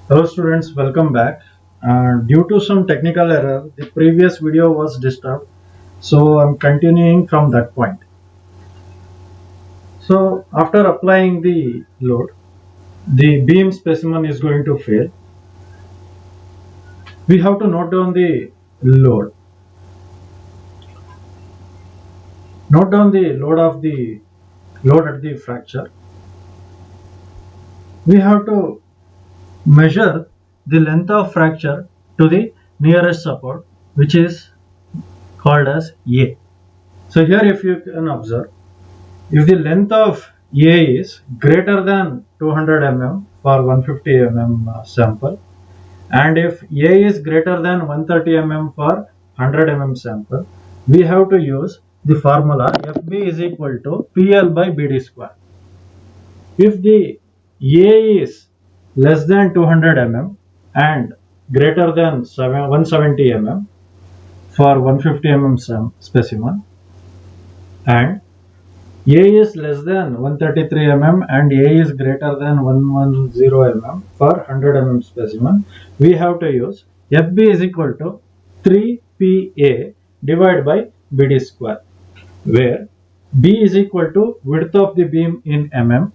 Hello students, welcome back. Due to some technical error, the previous video was disturbed, so I'm continuing from that point. So after applying the load, the beam specimen is going to fail. We have to note down the load. Note down the load at the fracture. We have to measure the length of fracture to the nearest support, which is called as A. So here if you can observe, if the length of A is greater than 200 mm for 150 mm sample, and if A is greater than 130 mm for 100 mm sample, we have to use the formula FB is equal to PL by BD square. If the A is less than 200 mm and greater than 170 mm for 150 mm specimen, and A is less than 133 mm and A is greater than 110 mm for 100 mm specimen, we have to use FB is equal to 3PA divided by BD square, where B is equal to width of the beam in mm,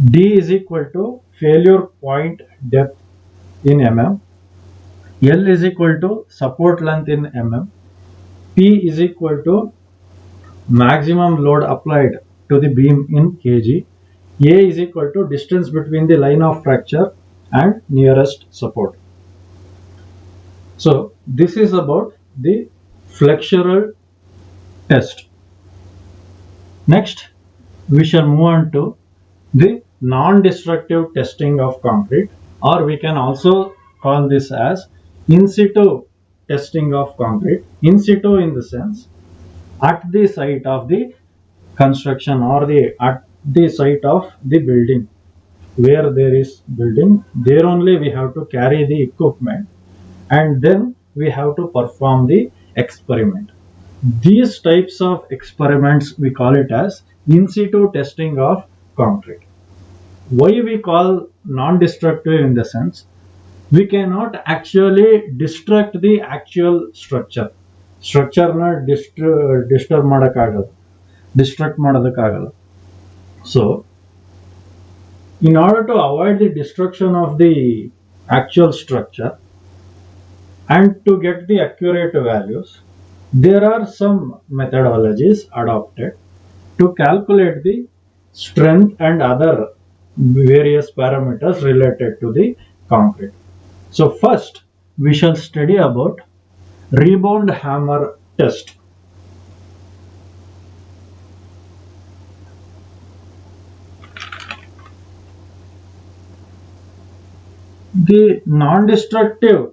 D is equal to failure point depth in mm, L is equal to support length in mm, P is equal to maximum load applied to the beam in kg, A is equal to distance between the line of fracture and nearest support. So this is about the flexural test. Next, we shall move on to the non-destructive testing of concrete, or we can also call this as in situ testing of concrete. In situ in the sense at the site of the construction or at the site of the building, where there is building, there only we have to carry the equipment and then we have to perform the experiment. These types of experiments we call it as in situ testing of concrete. Why we call non-destructive in the sense we cannot actually destruct the actual structure na disturb ಮಾಡಕ್ಕಾಗಲ್ಲ, destruct ಮಾಡೋದಕ್ಕಾಗಲ್ಲ. So in order to avoid the destruction of the actual structure and to get the accurate values, there are some methodologies adopted to calculate the strength and other various parameters related to the concrete. So first we shall study about rebound hammer test. The non-destructive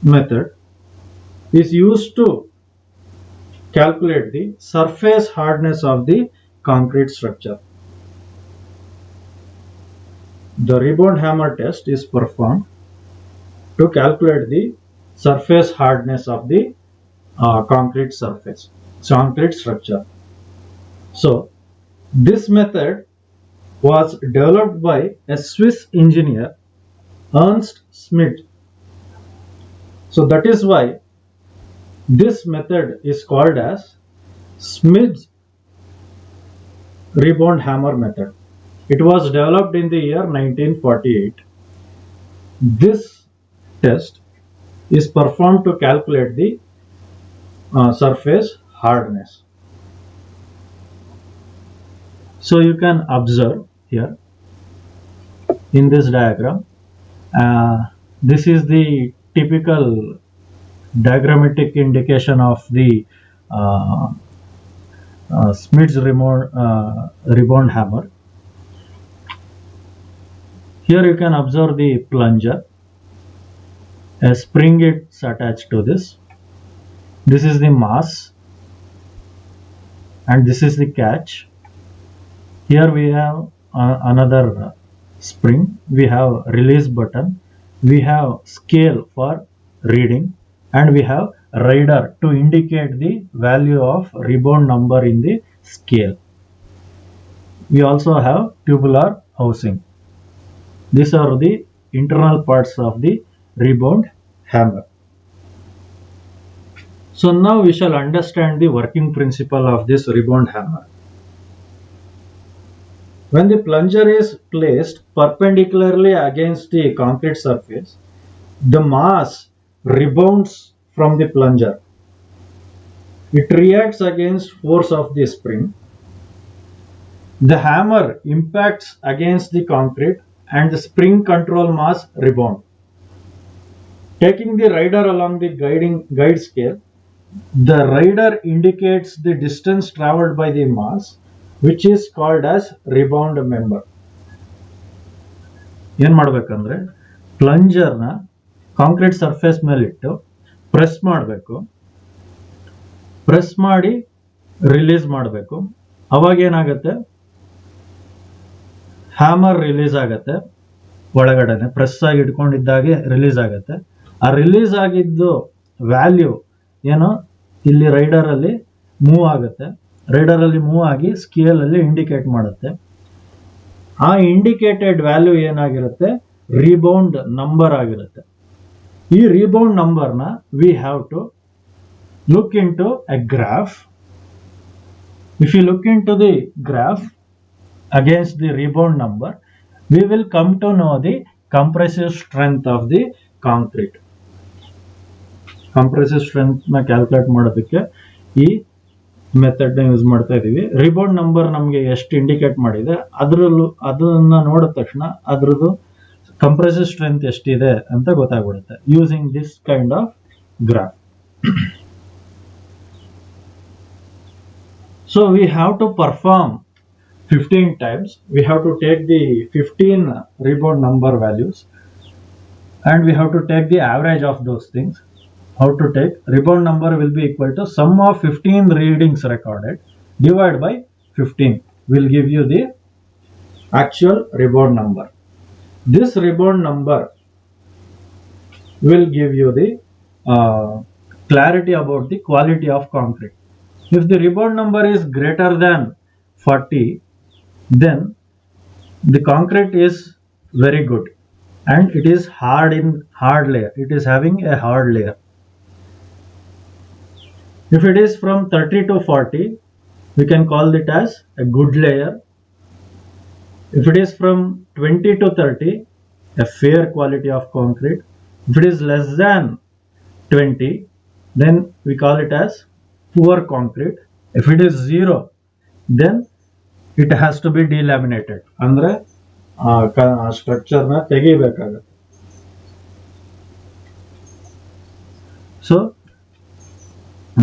method is used to calculate the surface hardness of the concrete structure. The rebound hammer test is performed to calculate the surface hardness of the concrete structure. So this method was developed by a Swiss engineer, Ernst Schmidt. So that is why this method is called as Schmidt's rebound hammer method. It was developed in the year 1948. This test is performed to calculate the surface hardness. So you can observe here in this diagram, this is the typical diagrammatic indication of the Schmidt's rebound hammer. Here you can observe the plunger. A spring is attached to this. This is the mass and this is the catch. Here we have another spring. We have release button. We have scale for reading, and we have rider to indicate the value of rebound number in the scale. We also have tubular housing. These are the internal parts of the rebound hammer. So now we shall understand the working principle of this rebound hammer. When the plunger is placed perpendicularly against the concrete surface, the mass rebounds from the plunger. It reacts against force of the spring. The hammer impacts against the concrete and the spring control mass rebound. Taking the rider along the guide scale, the rider indicates the distance traveled by the mass, which is called as rebound member. ಏನು ಮಾಡಬೇಕಂದ್ರೆ ಪ್ಲಂಜರ್ನ concrete surface ಮೇಲೆ ಇಟ್ಟು press ಮಾಡಬೇಕು. Press ಮಾಡಿ release ಮಾಡಬೇಕು. ಅವಾಗ ಏನಾಗುತ್ತೆ, hammer release ಆಗುತ್ತೆ. ಒಳಗಡೆನೆ ಪ್ರೆಸ್ ಆಗಿ ಇಟ್ಕೊಂಡಿದ್ದಾಗೆ ರಿಲೀಸ್ ಆಗುತ್ತೆ. ಆ ರಿಲೀಸ್ ಆಗಿದ್ದು ವ್ಯಾಲ್ಯೂ ಏನೋ ಇಲ್ಲಿ ರೈಡರ್ ಅಲ್ಲಿ ಮೂವ್ ಆಗುತ್ತೆ. ರೈಡರ್ ಅಲ್ಲಿ ಮೂವ್ ಆಗಿ ಸ್ಕೇಲ್ ಅಲ್ಲಿ ಇಂಡಿಕೇಟ್ ಮಾಡುತ್ತೆ. ಆ ಇಂಡಿಕೇಟೆಡ್ ವ್ಯಾಲ್ಯೂ ಏನಾಗಿರುತ್ತೆ, ರೀಬೌಂಡ್ ನಂಬರ್ ಆಗಿರುತ್ತೆ. ಈ ರೀಬೌಂಡ್ ನಂಬರ್ನ we have to look into a graph. If you look into the graph against the rebound number, we will come to know the compressive strength of the concrete. Compressive strength na calculate ಮಾಡೋದಕ್ಕೆ ಈ method ನ use ಮಾಡ್ತಾ ಇದೀವಿ. Rebound number ನಮಗೆ ಎಷ್ಟು indicate ಮಾಡಿದೆ ಅದರಲ್ಲೂ ಅದನ್ನ ನೋಡಿದ ತಕ್ಷಣ ಅದ್ರದ್ದು ಕಂಪ್ರೆಸಿವ್ ಸ್ಟ್ರೆಂತ್ ಎಷ್ಟಿದೆ ಅಂತ ಗೊತ್ತಾಗ್ಬಿಡುತ್ತೆ using this kind of graph. So we have to perform 15 times. We have to take the 15 rebound number values and we have to take the average of those things. How to take? Rebound number will be equal to sum of 15 readings recorded divided by 15 will give you the actual rebound number. This rebound number will give you the clarity about the quality of concrete. If the rebound number is greater than 40, then the concrete is very good and it is hard layer. It is having a hard layer. If it is from 30 to 40, we can call it as a good layer. If it is from 20 to 30, a fair quality of concrete. If it is less than 20, then we call it as poor concrete. If it is 0, then it has to be delaminated. ಅಂದ್ರೆ structure ನ ತೆಗಿಬೇಕಾಗುತ್ತೆ. So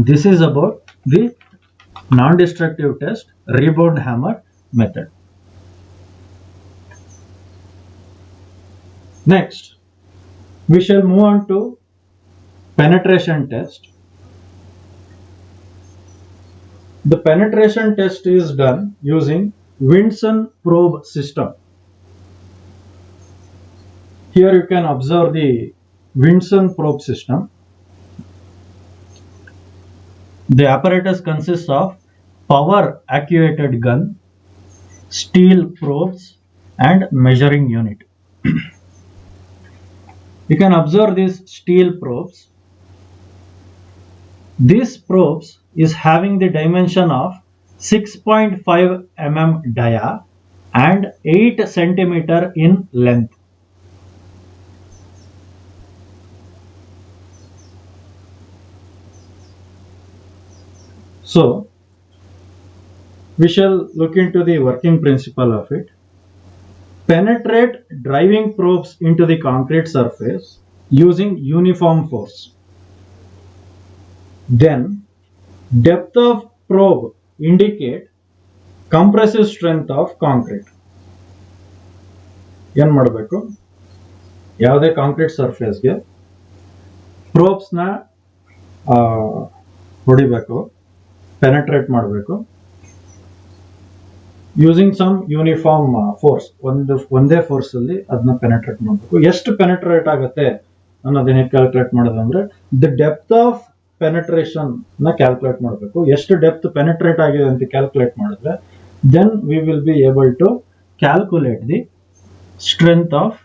this is about the non-destructive test rebound hammer method. Next, we shall move on to penetration test. The penetration test is done using Vinson probe system. Here you can observe the Vinson probe system. The apparatus consists of power actuated gun, steel probes and measuring unit. You can observe these steel probes. These probes is having the dimension of 6.5 mm dia and 8 cm in length. So we shall look into the working principle of it. Penetrate driving probes into the concrete surface using uniform force. Then depth of probe indicate compressive strength of concrete. ಏನು ಮಾಡಬೇಕು, ಯಾವುದೇ concrete ಸರ್ಫೇಸ್ಗೆ ಪ್ರೋಬ್ಸ್ನ ಹೊಡಿಬೇಕು, penetrate ಮಾಡಬೇಕು using some uniform force. ಒಂದೇ force ಅಲ್ಲಿ ಅದನ್ನ penetrate ಮಾಡಬೇಕು. ಎಷ್ಟು ಪೆನೆಟ್ರೇಟ್ ಆಗುತ್ತೆ ಅನ್ನೋದನ್ನ ಕ್ಯಾಲ್ಕುಲೇಟ್ ಮಾಡೋದಂದ್ರೆ ದ ಡೆಪ್ತ್ ಆಫ್ ಪೆನೆಟ್ರೇಷನ್ ನ ಕ್ಯಾಲ್ಕುಲೇಟ್ ಮಾಡಬೇಕು. ಎಷ್ಟು ಡೆಪ್ತ್ ಪೆನೆಟ್ರೇಟ್ ಆಗಿದೆ ಅಂತ ಕ್ಯಾಲ್ಕುಲೇಟ್ ಮಾಡಿದ್ರೆ then we will be able to calculate the strength of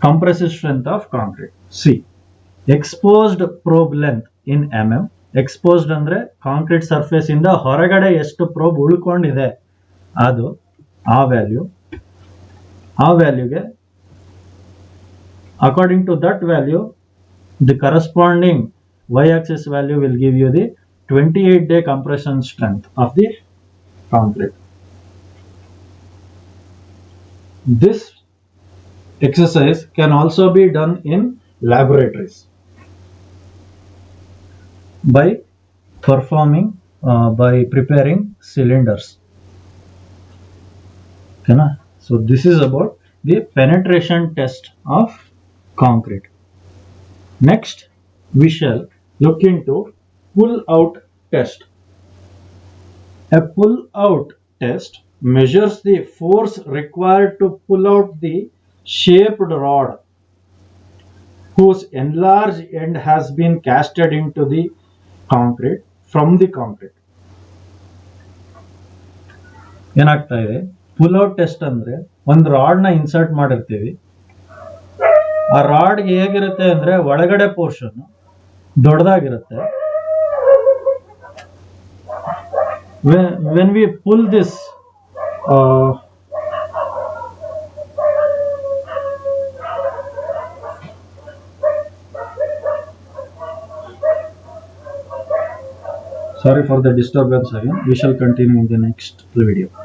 compressive strength of concrete. C. Exposed probe length in mm. Exposed ಅಂದ್ರೆ ಕಾಂಕ್ರೀಟ್ ಸರ್ಫೇಸ್ ಇಂದ ಹೊರಗಡೆ ಎಷ್ಟು ಪ್ರೋಬ್ ಉಳ್ಕೊಂಡಿದೆ ಅದು ಆ ವ್ಯಾಲ್ಯೂಗೆ according to that value the corresponding y-axis value will give you the 28-day compression strength of the concrete. This exercise can also be done in laboratories by preparing cylinders. Okay, na? So this is about the penetration test of concrete. Next, we shall look into pull-out test. A pull-out test measures the force required to pull out the shaped rod whose enlarged end has been casted into the concrete from the concrete. ಏನಾಗ್ತಾ ಇದೆ full-out test ಅಂದ್ರೆ ಒಂದು rod ನ insert ಮಾಡಿರ್ತೀವಿ. ಆ rod ಹೇಗಿರುತ್ತೆ ಅಂದ್ರೆ ಒಳಗಡೆ portion ದೊಡ್ಡದಾಗಿರುತ್ತೆ. when we pull this sorry for the disturbance again. We shall continue in the next video.